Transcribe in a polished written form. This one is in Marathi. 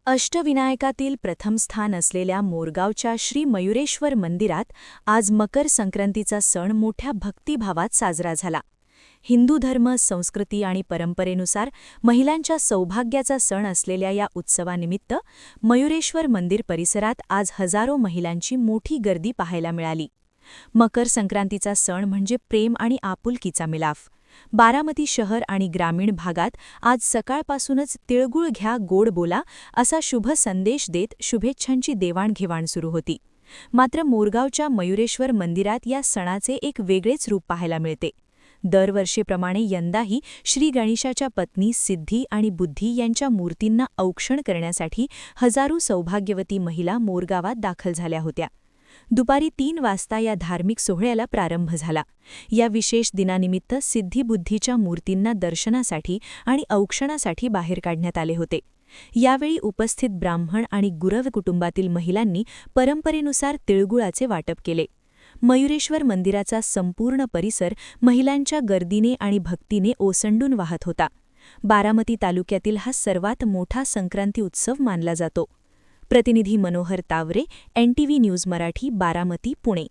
अष्टविनायकातील प्रथम स्थान असलेल्या मोरगावच्या श्री मयुरेश्वर मंदिरात आज मकर संक्रांतीचा सण मोठ्या भक्तिभावात साजरा झाला. हिंदू धर्म, संस्कृती आणि परंपरेनुसार महिलांच्या सौभाग्याचा सण असलेल्या या उत्सवानिमित्त मयुरेश्वर मंदिर परिसरात आज हजारो महिलांची मोठी गर्दी पाहायला मिळाली. मकर संक्रांतीचा सण म्हणजे प्रेम आणि आपुलकीचा मिलाफ. बारामती शहर आणि ग्रामीण भागात आज सकाळपासूनच तिळगुळ घ्या गोड बोला असा शुभ संदेश देत शुभेच्छांची देवाणघेवाण सुरू होती. मात्र मोरगावच्या मयुरेश्वर मंदिरात या सणाचे एक वेगळेच रूप पाहायला मिळते. दरवर्षीप्रमाणे यंदाही श्री गणेशाच्या पत्नी सिद्धी आणि बुद्धी यांच्या मूर्तींना औक्षण करण्यासाठी हजारो सौभाग्यवती महिला मोरगावात दाखल झाल्या होत्या. दुपारी 3 वाजता या धार्मिक सोहळ्याला प्रारंभ झाला. या विशेष दिनानिमित्त सिद्धिबुद्धीच्या मूर्तींना दर्शनासाठी आणि औक्षणासाठी बाहेर काढण्यात आले होते. यावेळी उपस्थित ब्राह्मण आणि गुरव कुटुंबातील महिलांनी परंपरेनुसार तिळगुळाचे वाटप केले. मयुरेश्वर मंदिराचा संपूर्ण परिसर महिलांच्या गर्दीने आणि भक्तीने ओसंडून वाहत होता. बारामती तालुक्यातील हा सर्वात मोठा संक्रांती उत्सव मानला जातो. प्रतिनिधी मनोहर तावरे, NTV न्यूज मराठी, बारामती, पुणे.